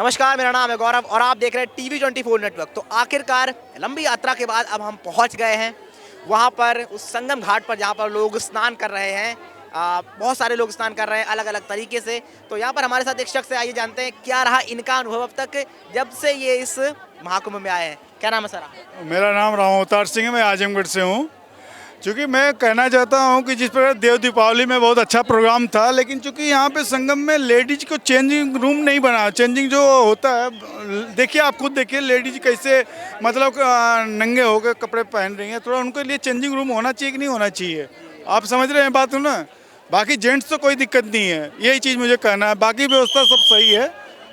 नमस्कार, मेरा नाम है गौरव और आप देख रहे हैं TV24 नेटवर्क। तो आखिरकार लंबी यात्रा के बाद अब हम पहुंच गए हैं वहां पर, उस संगम घाट पर जहां पर लोग स्नान कर रहे हैं। बहुत सारे लोग स्नान कर रहे हैं अलग अलग तरीके से। तो यहाँ पर हमारे साथ एक शख्स है, आइए जानते हैं क्या रहा इनका अनुभव अब तक जब से ये इस महाकुंभ में आए हैं। क्या नाम है सर? मेरा नाम राम अवतार सिंह है, मैं आजमगढ़ से हूँ। चूँकि मैं कहना चाहता हूँ कि जिस प्रकार देव दीपावली में बहुत अच्छा प्रोग्राम था, लेकिन चूँकि यहाँ पे संगम में लेडीज को चेंजिंग रूम नहीं बना। चेंजिंग जो होता है, देखिए आप खुद देखिए लेडीज कैसे मतलब नंगे होकर कपड़े पहन रही हैं। थोड़ा उनके लिए चेंजिंग रूम होना चाहिए कि नहीं होना चाहिए? आप समझ रहे हैं बात ना? बाकी जेंट्स तो कोई दिक्कत नहीं है, यही चीज़ मुझे कहना है। बाकी व्यवस्था सब सही है,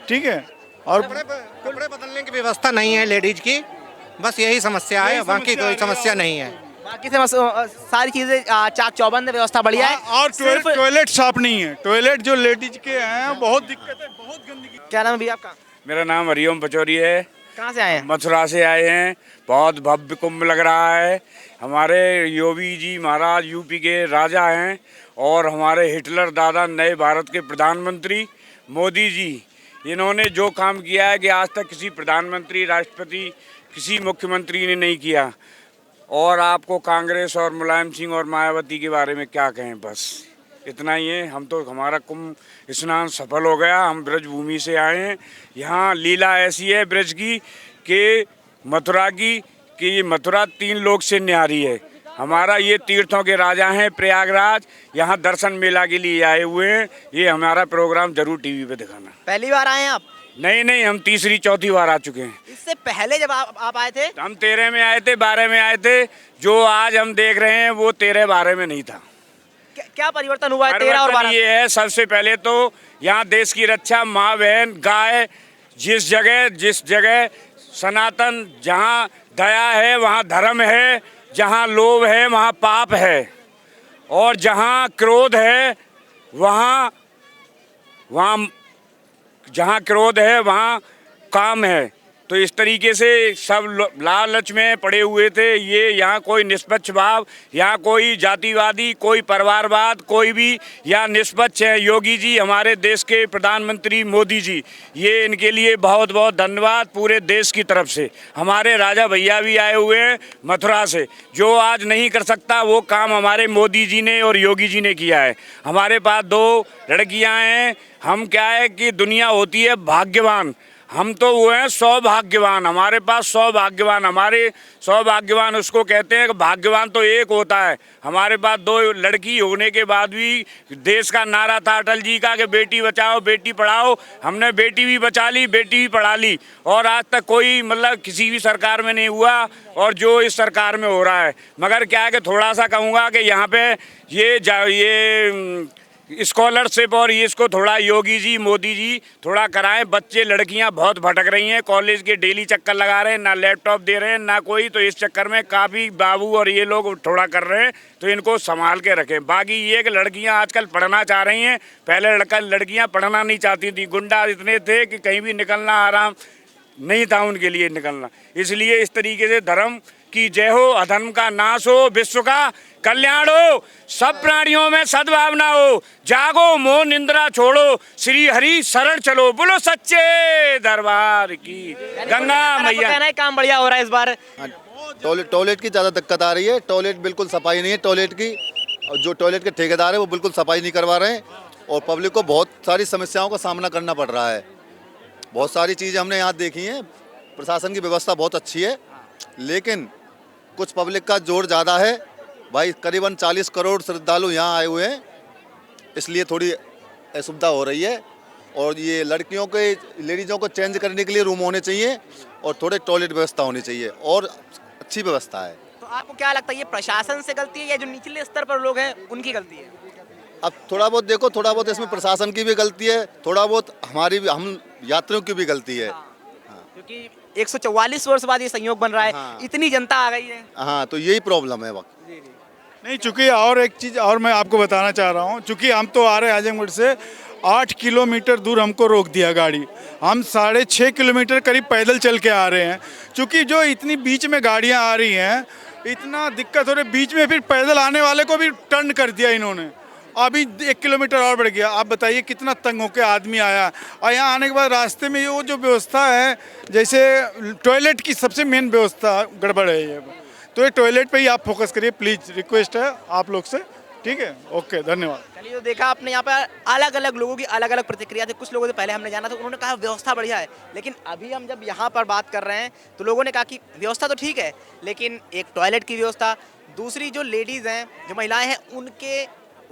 ठीक है। और कपड़े बदलने की व्यवस्था नहीं है लेडीज की, बस यही समस्या है, बाकी कोई समस्या नहीं है। बाकी से सारी चीजें चाक चौबंद, व्यवस्था बढ़िया है। और टॉयलेट साफ नहीं है। टॉयलेट जो लेडीज के हैं बहुत दिक्कत है, बहुत गंदगी। क्या नाम है भैया आपका? मेरा नाम हरिओम पचौरी है। कहाँ से आए हैं? मथुरा से आए हैं। बहुत भव्य कुंभ लग रहा है। हमारे योगी जी महाराज यूपी के राजा हैं और हमारे हिटलर दादा नए भारत के प्रधानमंत्री मोदी जी, इन्होंने जो काम किया है कि आज तक किसी प्रधानमंत्री, राष्ट्रपति, किसी मुख्यमंत्री ने नहीं किया। और आपको कांग्रेस और मुलायम सिंह और मायावती के बारे में क्या कहें, बस इतना ही है। हम तो, हमारा कुंभ स्नान सफल हो गया। हम ब्रज भूमि से आए हैं। यहाँ लीला ऐसी है ब्रज की कि मथुरा की, कि ये मथुरा 3 लोक से न्यारी है। हमारा ये तीर्थों के राजा हैं प्रयागराज, यहाँ दर्शन मेला के लिए आए हुए हैं। ये हमारा प्रोग्राम जरूर टीवी पे दिखाना। पहली बार आए हैं आप? नहीं, हम तीसरी चौथी बार आ चुके हैं। इससे पहले जब आप आए थे? हम 13 में आए थे, 12 में आए थे। जो आज हम देख रहे हैं वो 13-12 में नहीं था। क्या परिवर्तन हुआ है 13 और 12? ये है, सबसे पहले तो यहाँ देश की रक्षा, माँ बहन गाय, जिस जगह सनातन, जहाँ दया है वहाँ धर्म है, जहाँ लोभ है वहाँ पाप है, और जहाँ क्रोध है वहाँ जहाँ क्रोध है वहाँ काम है। तो इस तरीके से सब लालच में पड़े हुए थे। ये यहाँ कोई निष्पक्ष भाव, यहाँ कोई जातिवादी, कोई परिवारवाद, कोई भी यहाँ निष्पक्ष है। योगी जी हमारे देश के प्रधानमंत्री मोदी जी, ये इनके लिए बहुत बहुत धन्यवाद पूरे देश की तरफ से। हमारे राजा भैया भी आए हुए हैं मथुरा से। जो आज नहीं कर सकता वो काम हमारे मोदी जी ने और योगी जी ने किया है। हमारे पास 2 लड़कियाँ हैं। हम क्या है कि दुनिया होती है भाग्यवान, हम तो वो हैं सौभाग्यवान। हमारे पास सौभाग्यवान, हमारे सौभाग्यवान उसको कहते हैं कि भाग्यवान तो एक होता है। हमारे पास 2 लड़की होने के बाद भी देश का नारा था अटल जी का कि बेटी बचाओ बेटी पढ़ाओ। हमने बेटी भी बचा ली, बेटी भी पढ़ा ली, और आज तक कोई मतलब किसी भी सरकार में नहीं हुआ, और जो इस सरकार में हो रहा है। मगर क्या है कि थोड़ा सा कहूँगा कि यहाँ पे ये स्कॉलरशिप और ये इसको थोड़ा योगी जी, मोदी जी थोड़ा कराएं। बच्चे लड़कियां बहुत भटक रही हैं, कॉलेज के डेली चक्कर लगा रहे हैं, ना लैपटॉप दे रहे हैं ना कोई। तो इस चक्कर में काफ़ी बाबू और ये लोग थोड़ा कर रहे हैं, तो इनको संभाल के रखें। बाकी ये कि लड़कियां आजकल पढ़ना चाह रही हैं, पहले लड़कियां पढ़ना नहीं चाहती थी। गुंडा इतने थे कि कहीं भी निकलना आराम नहीं था उनके लिए निकलना। इसलिए इस तरीके से धर्म की जय हो, अधर्म का नाश हो, विश्व का कल्याण हो, सब प्राणियों में सद्भावना हो। जागो मोह निंद्रा छोड़ो, श्री हरि शरण चलो, बोलो सच्चे दरबार की गंगा मैया। काम बढ़िया हो रहा है इस बार। टॉयलेट की ज़्यादा दिक्कत आ रही है। टॉयलेट बिल्कुल सफाई नहीं है टॉयलेट की, और जो टॉयलेट के ठेकेदार है वो बिल्कुल सफाई नहीं करवा रहे हैं, और पब्लिक को बहुत सारी समस्याओं का सामना करना पड़ रहा है। बहुत सारी चीज़ें हमने यहाँ देखी हैं। प्रशासन की व्यवस्था बहुत अच्छी है, लेकिन कुछ पब्लिक का जोर ज़्यादा है। भाई करीबन 40 करोड़ श्रद्धालु यहाँ आए हुए हैं, इसलिए थोड़ी असुविधा हो रही है। और ये लड़कियों के, लेडीज़ों को चेंज करने के लिए रूम होने चाहिए, और थोड़े टॉयलेट व्यवस्था होनी चाहिए, और अच्छी व्यवस्था है। तो आपको क्या लगता है ये प्रशासन से गलती है या जो निचले स्तर पर लोग हैं उनकी गलती है? अब थोड़ा बहुत देखो, थोड़ा बहुत इसमें प्रशासन की भी गलती है, थोड़ा बहुत हमारी भी, हम यात्रियों की भी गलती है। क्योंकि 144 वर्ष बाद ये संयोग बन रहा है। हाँ। इतनी जनता आ गई है। हाँ, तो यही प्रॉब्लम है वक्त। नहीं, चूँकि और एक चीज़ और मैं आपको बताना चाह रहा हूँ। चूँकि हम तो आ रहे हैं आजमगढ़ से, 8 किलोमीटर दूर हमको रोक दिया गाड़ी। हम 6.5 किलोमीटर करीब पैदल चल के आ रहे हैं। चूँकि जो इतनी बीच में गाड़ियाँ आ रही हैं, इतना दिक्कत हो रही, बीच में फिर पैदल आने वाले को भी टर्न कर दिया इन्होंने। अभी 1 किलोमीटर और बढ़ गया। आप बताइए कितना तंग होकर आदमी आया। और यहाँ आने के बाद रास्ते में वो जो व्यवस्था है, जैसे टॉयलेट की सबसे मेन व्यवस्था गड़बड़ है ये। तो ये टॉयलेट पे ही आप फोकस करिए प्लीज़, रिक्वेस्ट है आप लोग से। ठीक है, ओके, धन्यवाद। चलिए, तो देखा आपने यहाँ पर अलग अलग लोगों की अलग अलग प्रतिक्रिया थी। कुछ लोगों से पहले हमने जाना था, उन्होंने कहा व्यवस्था बढ़िया है, लेकिन अभी हम जब यहाँ पर बात कर रहे हैं तो लोगों ने कहा कि व्यवस्था तो ठीक है, लेकिन एक टॉयलेट की व्यवस्था, दूसरी जो लेडीज़ हैं, जो महिलाएं हैं, उनके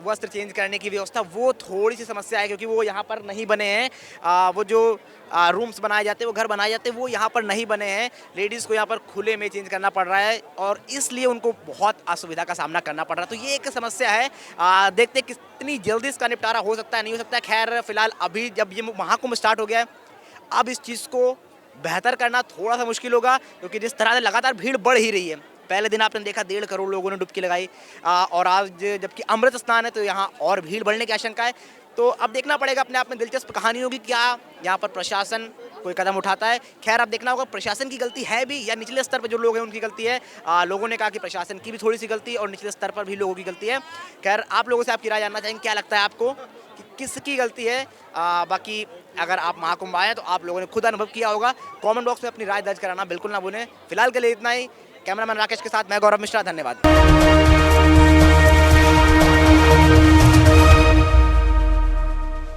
वस्त्र चेंज करने की व्यवस्था, वो थोड़ी सी समस्या है, क्योंकि वो यहाँ पर नहीं बने हैं। वो जो रूम्स बनाए जाते हैं, वो घर बनाए जाते हैं, वो यहाँ पर नहीं बने हैं। लेडीज़ को यहाँ पर खुले में चेंज करना पड़ रहा है और इसलिए उनको बहुत असुविधा का सामना करना पड़ रहा है। तो ये एक समस्या है। देखते हैं कितनी जल्दी इसका निपटारा हो सकता है, नहीं हो सकता है। खैर, फिलहाल अभी जब ये महाकुंभ स्टार्ट हो गया है, अब इस चीज़ को बेहतर करना थोड़ा सा मुश्किल होगा, क्योंकि जिस तरह से लगातार भीड़ बढ़ ही रही है। पहले दिन आपने देखा 1.5 करोड़ लोगों ने डुबकी लगाई, और आज जबकि अमृत स्नान है तो यहाँ और भीड़ बढ़ने की आशंका है। तो अब देखना पड़ेगा। अपने आप में दिलचस्प कहानी होगी, क्या यहाँ पर प्रशासन कोई कदम उठाता है। खैर, अब देखना होगा प्रशासन की गलती है भी या निचले स्तर पर जो लोग हैं उनकी गलती है। लोगों ने कहा कि प्रशासन की भी थोड़ी सी गलती है और निचले स्तर पर भी लोगों की गलती है। खैर, आप लोगों से आपकी राय जानना चाहेंगे, क्या लगता है आपको कि किसकी गलती है? बाकी अगर आप महाकुंभ आए तो आप लोगों ने खुद अनुभव किया होगा। कमेंट बॉक्स में अपनी राय दर्ज कराना बिल्कुल ना भूलें। फिलहाल के लिए इतना ही। कैमरामैन राकेश के साथ मैं गौरव मिश्रा, धन्यवाद।